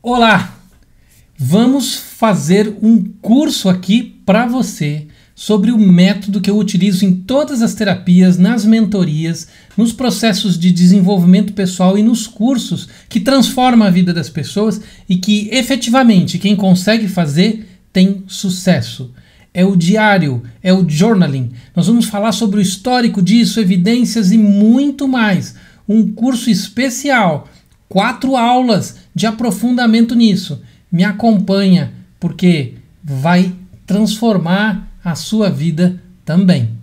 Olá! Vamos fazer um curso aqui para você sobre o método que eu utilizo em todas as terapias, nas mentorias, nos processos de desenvolvimento pessoal e nos cursos que transformam a vida das pessoas e que efetivamente quem consegue fazer tem sucesso. É o diário, é o journaling. Nós vamos falar sobre o histórico disso, evidências e muito mais. Um curso especial, 4 aulas de aprofundamento nisso. Me acompanha, porque vai transformar a sua vida também.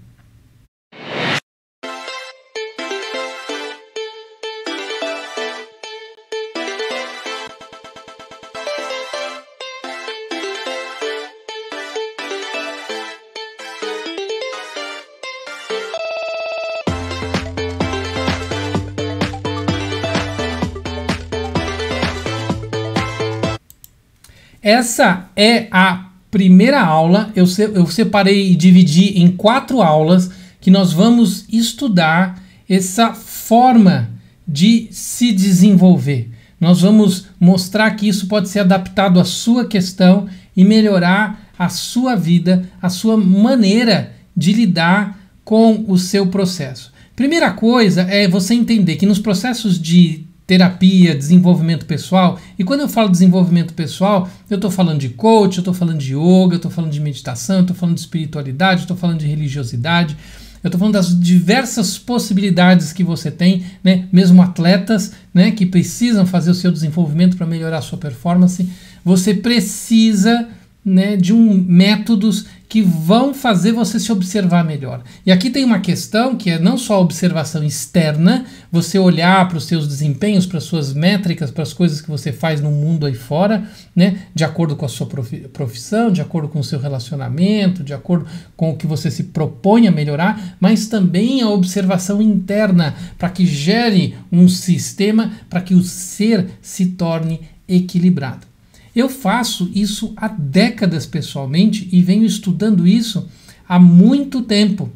Essa é a primeira aula. Eu separei e dividi em 4 aulas que nós vamos estudar essa forma de se desenvolver. Nós vamos mostrar que isso pode ser adaptado à sua questão e melhorar a sua vida, a sua maneira de lidar com o seu processo. Primeira coisa é você entender que nos processos de terapia, desenvolvimento pessoal, e quando eu falo desenvolvimento pessoal, eu estou falando de coach, eu estou falando de yoga, eu estou falando de meditação, eu estou falando de espiritualidade, eu estou falando de religiosidade, eu estou falando das diversas possibilidades que você tem, né? Mesmo atletas, né, que precisam fazer o seu desenvolvimento para melhorar a sua performance, você precisa, né, de métodos que vão fazer você se observar melhor. E aqui tem uma questão que é não só a observação externa, você olhar para os seus desempenhos, para as suas métricas, para as coisas que você faz no mundo aí fora, né, de acordo com a sua profissão, de acordo com o seu relacionamento, de acordo com o que você se propõe a melhorar, mas também a observação interna, para que gere um sistema, para que o ser se torne equilibrado. Eu faço isso há décadas pessoalmente e venho estudando isso há muito tempo.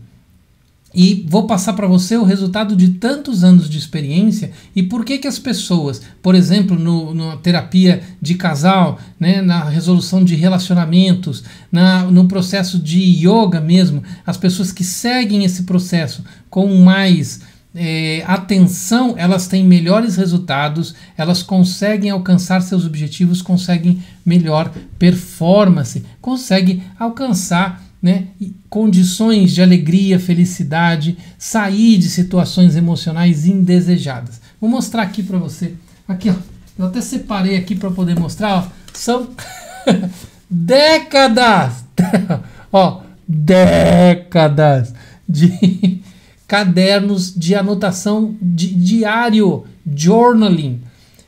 E vou passar para você o resultado de tantos anos de experiência e por que as pessoas, por exemplo, na terapia de casal, né, na resolução de relacionamentos, no processo de yoga mesmo, as pessoas que seguem esse processo com mais atenção, elas têm melhores resultados, elas conseguem alcançar seus objetivos, conseguem melhor performance, conseguem alcançar, né, condições de alegria, felicidade, sair de situações emocionais indesejadas. Vou mostrar aqui para você. Aqui, ó, eu até separei aqui para poder mostrar. Ó, são décadas, ó, décadas de cadernos de anotação diário, journaling.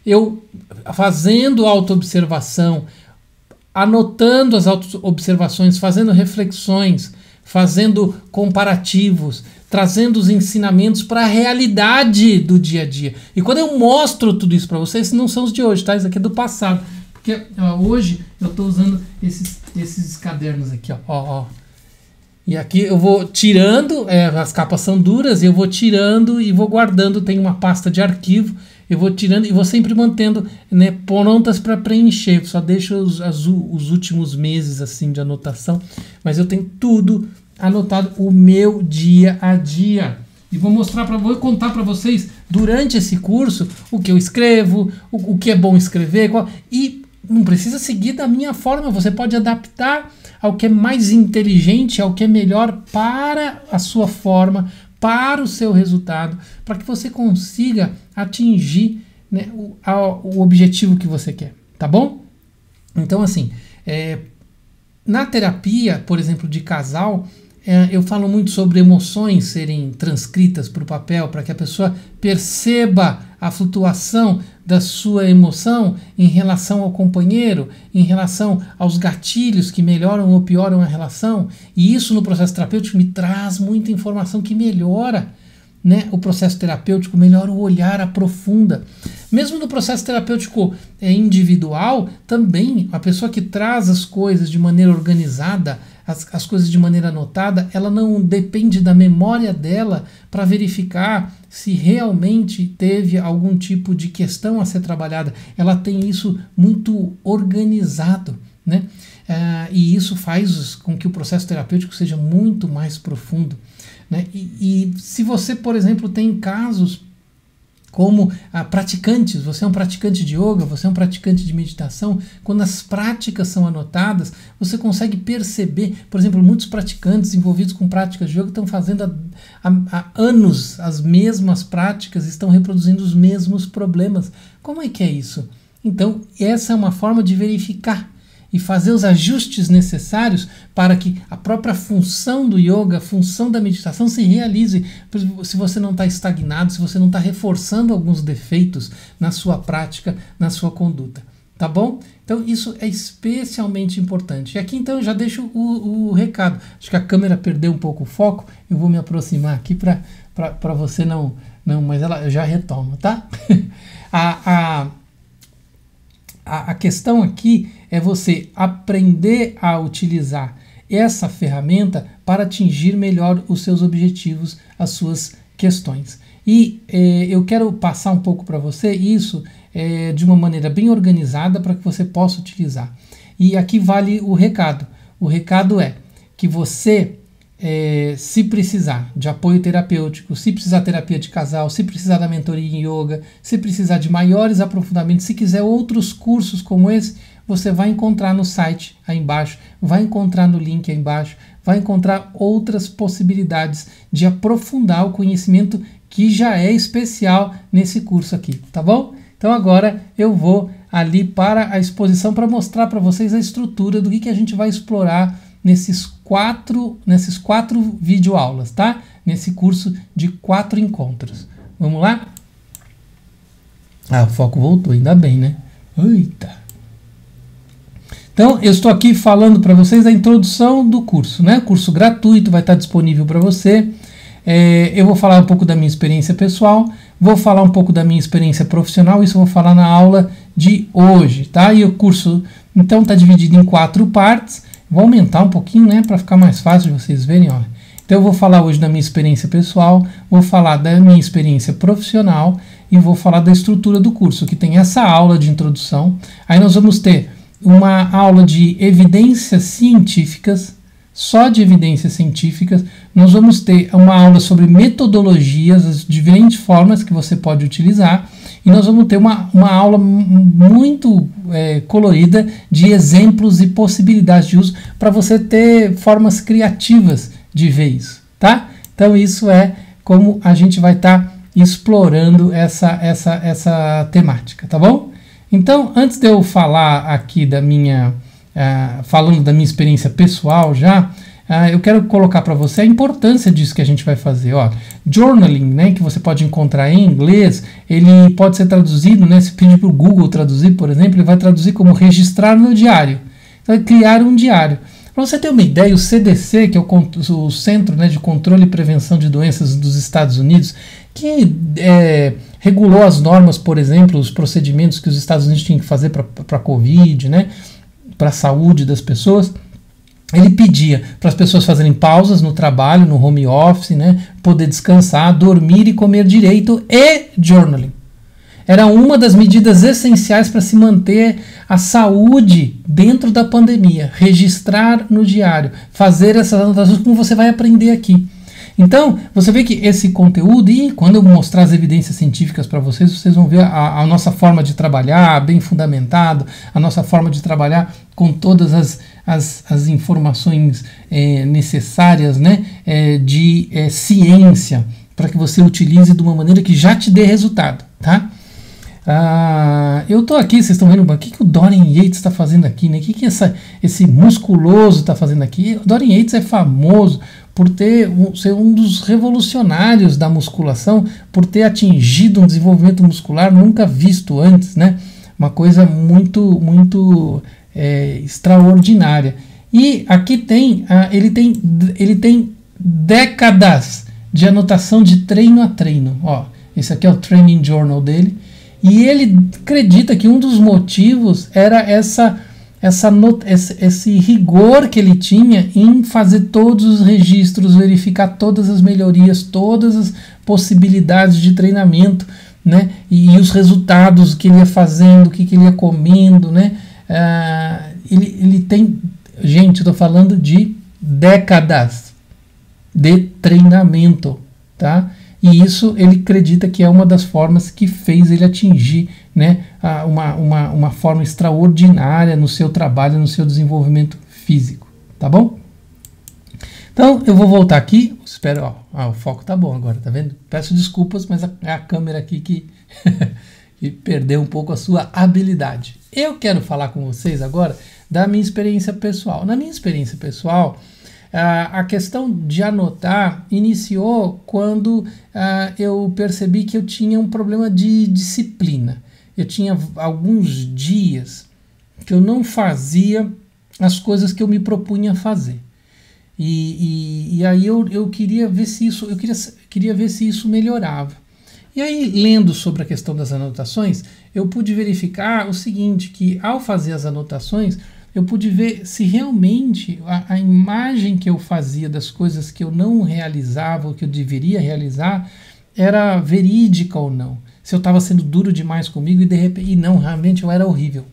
Eu fazendo autoobservação, anotando as autoobservações, fazendo reflexões, fazendo comparativos, trazendo os ensinamentos para a realidade do dia a dia. E quando eu mostro tudo isso para vocês, não são os de hoje, tá? Isso aqui é do passado. Porque hoje eu estou usando esses cadernos aqui, ó. E aqui eu vou tirando, as capas são duras, e eu vou tirando e vou guardando, tem uma pasta de arquivo, eu vou tirando e vou sempre mantendo, né, prontas para preencher, só deixo os últimos meses assim de anotação, mas eu tenho tudo anotado, o meu dia a dia. E vou contar para vocês durante esse curso o que eu escrevo, o que é bom escrever, e não precisa seguir da minha forma, você pode adaptar ao que é mais inteligente, ao que é melhor para a sua forma, para o seu resultado, para que você consiga atingir, né, o objetivo que você quer, tá bom? Então, assim, na terapia, por exemplo, de casal, eu falo muito sobre emoções serem transcritas para o papel, para que a pessoa perceba a flutuação da sua emoção em relação ao companheiro, em relação aos gatilhos que melhoram ou pioram a relação. E isso no processo terapêutico me traz muita informação que melhora, né, o processo terapêutico, melhora o olhar, aprofunda. Mesmo no processo terapêutico individual, também a pessoa que traz as coisas de maneira organizada, as coisas de maneira anotada, ela não depende da memória dela para verificar se realmente teve algum tipo de questão a ser trabalhada. Ela tem isso muito organizado, né? E isso faz com que o processo terapêutico seja muito mais profundo, né? E se você, por exemplo, tem casos como praticantes, você é um praticante de yoga, você é um praticante de meditação, quando as práticas são anotadas, você consegue perceber, por exemplo, muitos praticantes envolvidos com práticas de yoga estão fazendo há anos as mesmas práticas, estão reproduzindo os mesmos problemas. Como é que é isso? Então, essa é uma forma de verificar e fazer os ajustes necessários para que a própria função do yoga, a função da meditação se realize. Se você não está estagnado, se você não está reforçando alguns defeitos na sua prática, na sua conduta. Tá bom? Então isso é especialmente importante. E aqui então eu já deixo o recado. Acho que a câmera perdeu um pouco o foco. Eu vou me aproximar aqui para você não... mas ela já retoma, tá? A questão aqui é você aprender a utilizar essa ferramenta para atingir melhor os seus objetivos, as suas questões. E eu quero passar um pouco para você isso de uma maneira bem organizada para que você possa utilizar. E aqui vale o recado. O recado é que você, se precisar de apoio terapêutico, se precisar de terapia de casal, se precisar da mentoria em yoga, se precisar de maiores aprofundamentos, se quiser outros cursos como esse, você vai encontrar no site aí embaixo, vai encontrar no link aí embaixo, vai encontrar outras possibilidades de aprofundar o conhecimento que já é especial nesse curso aqui, tá bom? Então agora eu vou ali para a exposição para mostrar para vocês a estrutura do que a gente vai explorar nesses quatro videoaulas, tá? Nesse curso de 4 encontros. Vamos lá? O foco voltou, ainda bem, né? Eita! Então, eu estou aqui falando para vocês da introdução do curso, né? Curso gratuito, vai estar disponível para você. Eu vou falar um pouco da minha experiência pessoal, vou falar um pouco da minha experiência profissional, isso eu vou falar na aula de hoje, tá? E o curso, então, está dividido em 4 partes. Vou aumentar um pouquinho, né, para ficar mais fácil de vocês verem, ó. Então eu vou falar hoje da minha experiência pessoal, vou falar da minha experiência profissional e vou falar da estrutura do curso, que tem essa aula de introdução. Aí nós vamos ter uma aula de evidências científicas, só de evidências científicas. Nós vamos ter uma aula sobre metodologias, as diferentes formas que você pode utilizar. E nós vamos ter uma aula muito colorida de exemplos e possibilidades de uso para você ter formas criativas de ver isso, tá? Então isso é como a gente vai estar explorando essa temática, tá bom? Então, antes de eu falar aqui falando da minha experiência pessoal já, eu quero colocar para você a importância disso que a gente vai fazer. Ó, journaling, né, que você pode encontrar em inglês, ele pode ser traduzido, né, se pedir para o Google traduzir, por exemplo, ele vai traduzir como registrar no diário. Então, é criar um diário. Para você ter uma ideia, o CDC, que é o Centro, né, de Controle e Prevenção de Doenças dos Estados Unidos, que regulou as normas, por exemplo, os procedimentos que os Estados Unidos tinham que fazer para a Covid, né, para a saúde das pessoas, ele pedia para as pessoas fazerem pausas no trabalho, no home office, né, poder descansar, dormir e comer direito e journaling. Era uma das medidas essenciais para se manter a saúde dentro da pandemia. Registrar no diário, fazer essas anotações como você vai aprender aqui. Então, você vê que esse conteúdo, e quando eu mostrar as evidências científicas para vocês, vocês vão ver a nossa forma de trabalhar, bem fundamentado, a nossa forma de trabalhar com todas as informações necessárias, né, de ciência, para que você utilize de uma maneira que já te dê resultado, tá? Eu estou aqui, vocês estão vendo o que o Dorian Yates está fazendo aqui, né? O que esse musculoso está fazendo aqui? O Dorian Yates é famoso por ser um dos revolucionários da musculação, por ter atingido um desenvolvimento muscular nunca visto antes, né? Uma coisa muito extraordinária. E aqui ele tem décadas de anotação de treino a treino. Ó, esse aqui é o Training Journal dele. E ele acredita que um dos motivos era essa esse rigor que ele tinha em fazer todos os registros, verificar todas as melhorias, todas as possibilidades de treinamento, né? E os resultados que ele ia fazendo, o que ele ia comendo, né? Ele tem, gente, estou falando de décadas de treinamento, tá? E isso ele acredita que é uma das formas que fez ele atingir, né, uma forma extraordinária no seu trabalho, no seu desenvolvimento físico, tá bom? Então eu vou voltar aqui, espero, o foco tá bom agora, tá vendo? Peço desculpas, mas é a câmera aqui que, que perdeu um pouco a sua habilidade. Eu quero falar com vocês agora da minha experiência pessoal. Na minha experiência pessoal, a questão de anotar iniciou quando eu percebi que eu tinha um problema de disciplina. Eu tinha alguns dias que eu não fazia as coisas que eu me propunha a fazer. E aí eu queria ver se isso, queria ver se isso melhorava. E aí, lendo sobre a questão das anotações, eu pude verificar o seguinte, que ao fazer as anotações, eu pude ver se realmente a imagem que eu fazia das coisas que eu não realizava, ou que eu deveria realizar, era verídica ou não. Se eu estava sendo duro demais comigo e de repente... E não, realmente eu era horrível.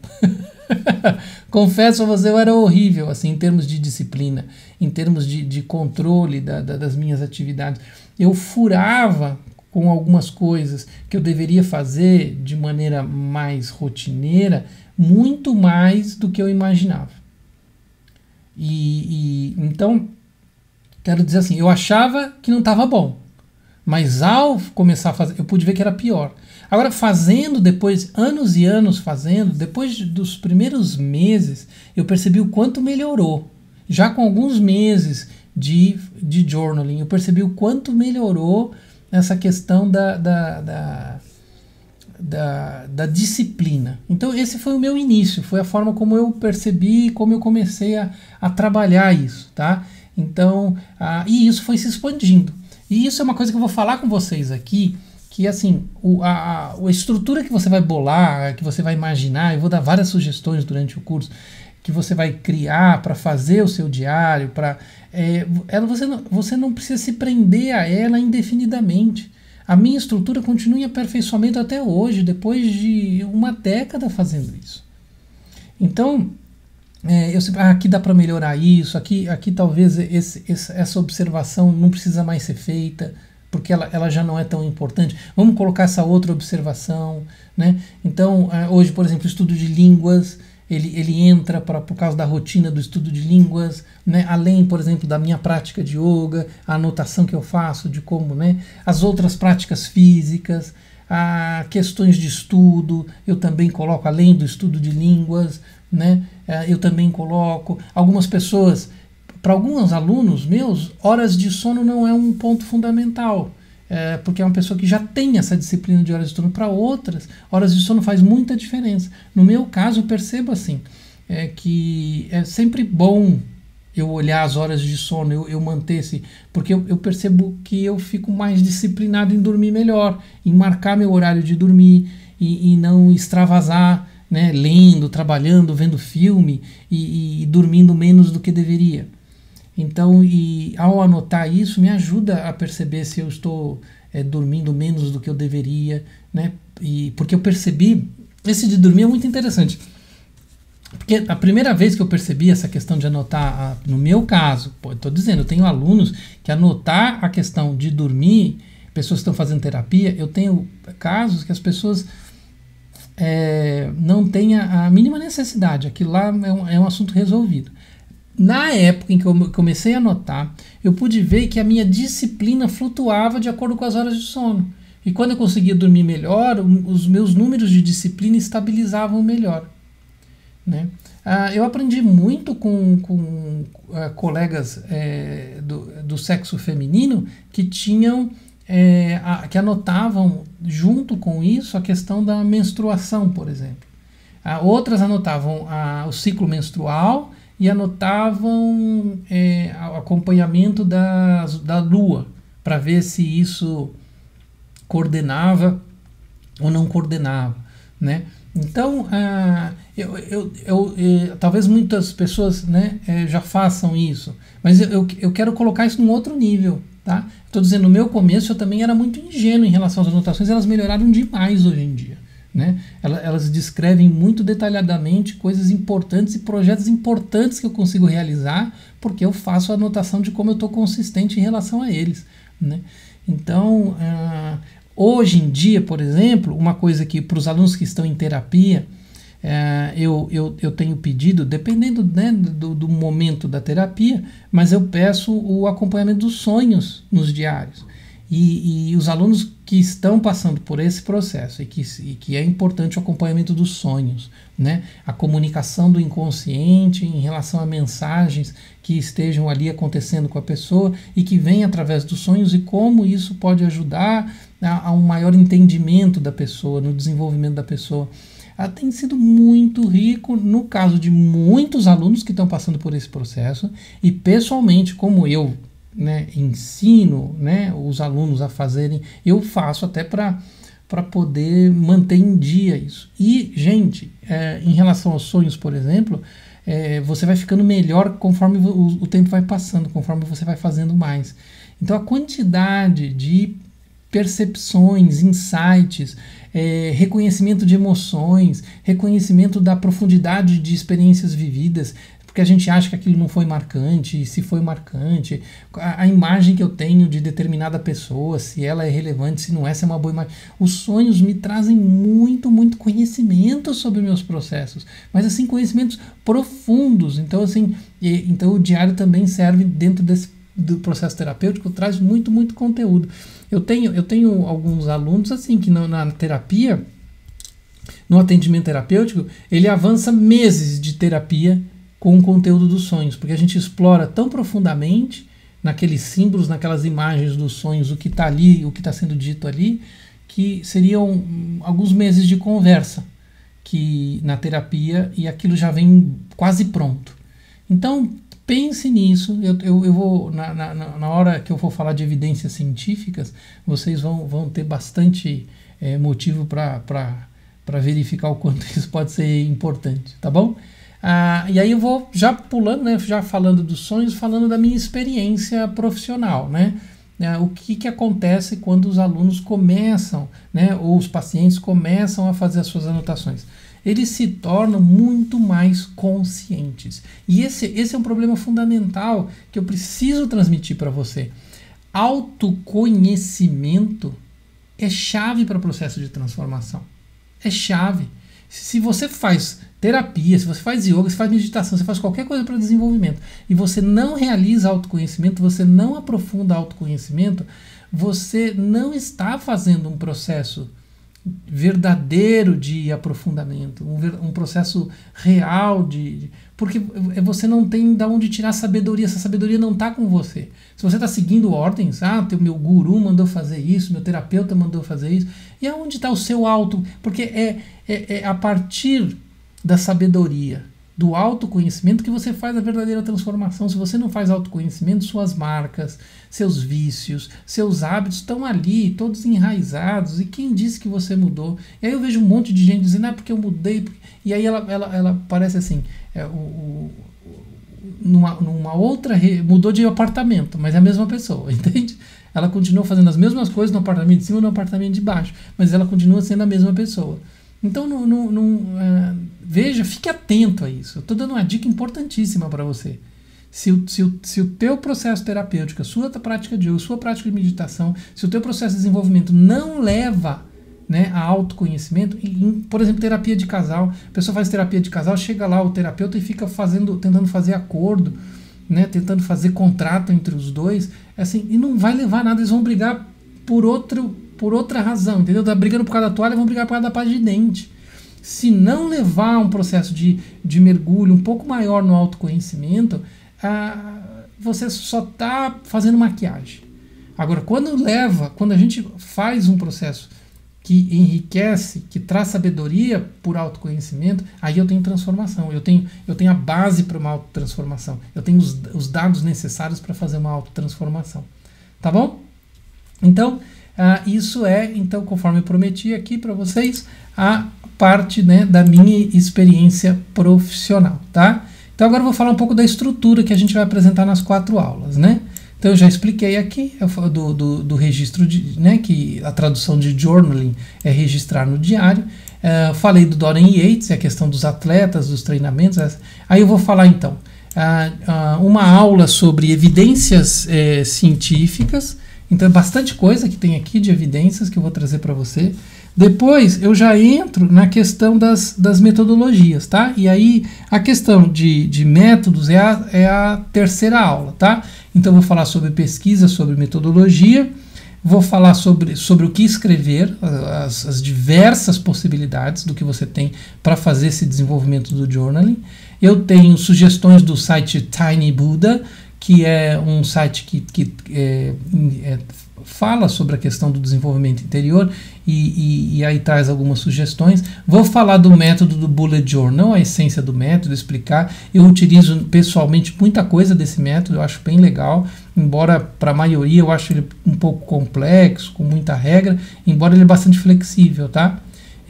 Confesso a você, eu era horrível, assim, em termos de disciplina, em termos de controle das minhas atividades. Eu furava com algumas coisas que eu deveria fazer de maneira mais rotineira, muito mais do que eu imaginava. Então, quero dizer assim, eu achava que não estava bom, mas ao começar a fazer, eu pude ver que era pior. Agora, fazendo depois, anos e anos fazendo, depois dos primeiros meses, eu percebi o quanto melhorou. Já com alguns meses de journaling, eu percebi o quanto melhorou essa questão da disciplina. Então esse foi o meu início, foi a forma como eu percebi, como eu comecei a trabalhar isso, tá? Então, e isso foi se expandindo. E isso é uma coisa que eu vou falar com vocês aqui, que assim, a estrutura que você vai bolar, que você vai imaginar, eu vou dar várias sugestões durante o curso, que você vai criar para fazer o seu diário, você não precisa se prender a ela indefinidamente. A minha estrutura continua em aperfeiçoamento até hoje, depois de uma década fazendo isso. Então, aqui dá para melhorar isso, aqui talvez essa observação não precisa mais ser feita, porque ela já não é tão importante. Vamos colocar essa outra observação, né? Então, hoje, por exemplo, o estudo de línguas, ele entra por causa da rotina do estudo de línguas, né? Além, por exemplo, da minha prática de yoga, a anotação que eu faço de como, né? As outras práticas físicas, questões de estudo, eu também coloco, além do estudo de línguas, né? Eu também coloco. Algumas pessoas, para alguns alunos meus, horas de sono não é um ponto fundamental. Porque é uma pessoa que já tem essa disciplina de horas de sono. Para outras, horas de sono faz muita diferença. No meu caso, eu percebo assim, que é sempre bom eu olhar as horas de sono, eu manter esse... Porque eu percebo que eu fico mais disciplinado em dormir melhor, em marcar meu horário de dormir e não extravasar, né, lendo, trabalhando, vendo filme e dormindo menos do que deveria. Então, ao anotar isso, me ajuda a perceber se eu estou dormindo menos do que eu deveria, né? Porque eu percebi, esse de dormir é muito interessante, porque a primeira vez que eu percebi essa questão de anotar, no meu caso, estou dizendo, eu tenho alunos que anotar a questão de dormir, pessoas que estão fazendo terapia, eu tenho casos que as pessoas não têm a mínima necessidade, aquilo lá é um assunto resolvido. Na época em que eu comecei a anotar, eu pude ver que a minha disciplina flutuava de acordo com as horas de sono. E quando eu conseguia dormir melhor, os meus números de disciplina estabilizavam melhor, né? Eu aprendi muito com colegas do sexo feminino que tinham, que anotavam junto com isso a questão da menstruação, por exemplo. Outras anotavam o ciclo menstrual e anotavam o acompanhamento da lua, para ver se isso coordenava ou não coordenava, né? Então, talvez muitas pessoas, né, já façam isso, mas eu quero colocar isso num outro nível, tá? Estou dizendo, no meu começo eu também era muito ingênuo em relação às anotações, elas melhoraram demais hoje em dia, né? Elas descrevem muito detalhadamente coisas importantes e projetos importantes que eu consigo realizar, porque eu faço a anotação de como eu estou consistente em relação a eles, né? Então, hoje em dia, por exemplo, uma coisa que para os alunos que estão em terapia, eu tenho pedido, dependendo, né, do momento da terapia, mas eu peço o acompanhamento dos sonhos nos diários. E os alunos que estão passando por esse processo e que é importante o acompanhamento dos sonhos, né? A comunicação do inconsciente em relação a mensagens que estejam ali acontecendo com a pessoa e que vem através dos sonhos e como isso pode ajudar a um maior entendimento da pessoa, no desenvolvimento da pessoa. Tem sido muito rico no caso de muitos alunos que estão passando por esse processo e pessoalmente, como eu, né, ensino, né, os alunos a fazerem, eu faço até para poder manter em dia isso. E, gente, em relação aos sonhos, por exemplo, você vai ficando melhor conforme o tempo vai passando, conforme você vai fazendo mais. Então, a quantidade de percepções, insights, reconhecimento de emoções, reconhecimento da profundidade de experiências vividas, porque a gente acha que aquilo não foi marcante, se foi marcante, a imagem que eu tenho de determinada pessoa, se ela é relevante, se não é, se é uma boa imagem. Os sonhos me trazem muito, muito conhecimento sobre meus processos, mas assim, conhecimentos profundos. Então, assim, então o diário também serve dentro do processo terapêutico, traz muito, muito conteúdo. Eu tenho alguns alunos assim que na terapia, no atendimento terapêutico, ele avança meses de terapia com o conteúdo dos sonhos, porque a gente explora tão profundamente naqueles símbolos, naquelas imagens dos sonhos, o que está ali, o que está sendo dito ali, que seriam alguns meses de conversa que na terapia e aquilo já vem quase pronto. Então, pense nisso. Eu vou, na hora que eu for falar de evidências científicas, vocês vão ter bastante motivo para verificar o quanto isso pode ser importante, tá bom? E aí eu vou já pulando, né, já falando dos sonhos, falando da minha experiência profissional, né? O que acontece quando os alunos começam, né, ou os pacientes começam a fazer as suas anotações? Eles se tornam muito mais conscientes. E esse é um problema fundamental que eu preciso transmitir para você. Autoconhecimento é chave para o processo de transformação. É chave. Se você faz terapia, se você faz yoga, se faz meditação, se faz qualquer coisa para desenvolvimento e você não realiza autoconhecimento, você não aprofunda autoconhecimento, você não está fazendo um processo verdadeiro de aprofundamento, um processo real porque você não tem de onde tirar sabedoria, essa sabedoria não está com você. Se você está seguindo ordens, meu guru mandou fazer isso, meu terapeuta mandou fazer isso, e aonde está o seu auto? Porque é a partir da sabedoria, do autoconhecimento que você faz a verdadeira transformação. Se você não faz autoconhecimento, suas marcas, seus vícios, seus hábitos estão ali, todos enraizados, e quem disse que você mudou? E aí eu vejo um monte de gente dizendo, porque eu mudei, e aí ela parece assim, numa outra, mudou de apartamento, mas é a mesma pessoa, entende? Ela continua fazendo as mesmas coisas no apartamento de cima e no apartamento de baixo, mas ela continua sendo a mesma pessoa. Então, veja, fique atento a isso. Eu estou dando uma dica importantíssima para você. Se o teu processo terapêutico, a sua prática de yoga, a sua prática de meditação, se o teu processo de desenvolvimento não leva, né, a autoconhecimento, por exemplo, terapia de casal, a pessoa faz terapia de casal, chega lá o terapeuta e fica tentando fazer acordo, né, tentando fazer contrato entre os dois, assim, e não vai levar nada, eles vão brigar por outra razão, entendeu? Tá brigando por causa da toalha, vão brigar por causa da pasta de dente. Se não levar um processo de mergulho um pouco maior no autoconhecimento, você só está fazendo maquiagem. Agora, quando a gente faz um processo que enriquece, que traz sabedoria por autoconhecimento, aí eu tenho transformação, eu tenho a base para uma autotransformação, eu tenho os dados necessários para fazer uma autotransformação. Tá bom? Então, isso então, conforme eu prometi aqui para vocês, a parte, né, da minha experiência profissional, tá? Então agora eu vou falar um pouco da estrutura que a gente vai apresentar nas 4 aulas, né? Então eu já expliquei aqui do registro, né, que a tradução de journaling é registrar no diário. Falei do Dorian Yates, a questão dos atletas, dos treinamentos. Aí eu vou falar então uma aula sobre evidências científicas. Então é bastante coisa que tem aqui de evidências que eu vou trazer para você. Depois eu já entro na questão das metodologias, tá? E aí a questão de métodos é a terceira aula, tá? Então eu vou falar sobre pesquisa, sobre metodologia, vou falar sobre o que escrever, as diversas possibilidades do que você tem para fazer esse desenvolvimento do journaling. Eu tenho sugestões do site Tiny Buddha, que é um site que fala sobre a questão do desenvolvimento interior e aí traz algumas sugestões. Vou falar do método do Bullet Journal, a essência do método, explicar. Eu utilizo pessoalmente muita coisa desse método, eu acho bem legal, embora para a maioria eu acho ele um pouco complexo, com muita regra, embora ele é bastante flexível, tá?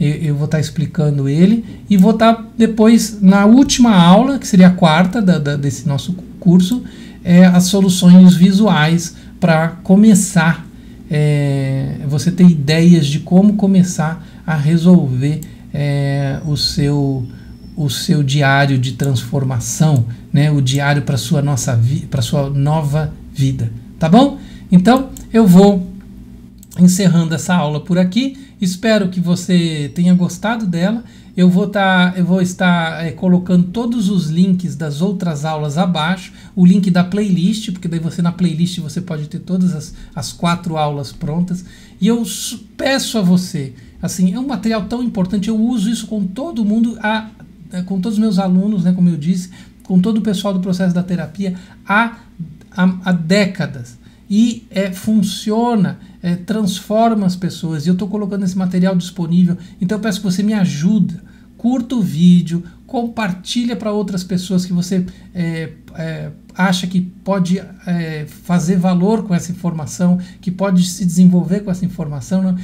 Eu vou estar explicando ele e vou estar depois na última aula, que seria a quarta desse nosso curso, as soluções visuais para começar, você ter ideias de como começar a resolver o seu diário de transformação, né? O diário para sua nova vida, tá bom? Então eu vou encerrando essa aula por aqui. Espero que você tenha gostado dela. Eu vou estar colocando todos os links das outras aulas abaixo, o link da playlist, porque daí você na playlist você pode ter todas as 4 aulas prontas. E eu peço a você, assim, é um material tão importante, eu uso isso com todo mundo, com todos os meus alunos, né, como eu disse, com todo o pessoal do processo da terapia há décadas. E funciona, transforma as pessoas. E eu estou colocando esse material disponível. Então eu peço que você me ajude. Curta o vídeo, compartilha para outras pessoas que você acha que pode fazer valor com essa informação, que pode se desenvolver com essa informação. Né?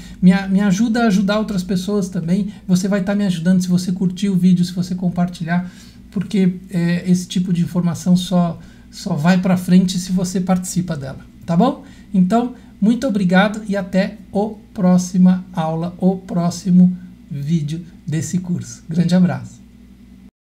Me ajuda a ajudar outras pessoas também. Você vai estar me ajudando se você curtir o vídeo, se você compartilhar, porque esse tipo de informação só vai para frente se você participa dela. Tá bom? Então, muito obrigado e até a próxima aula, o próximo vídeo desse curso. Grande abraço.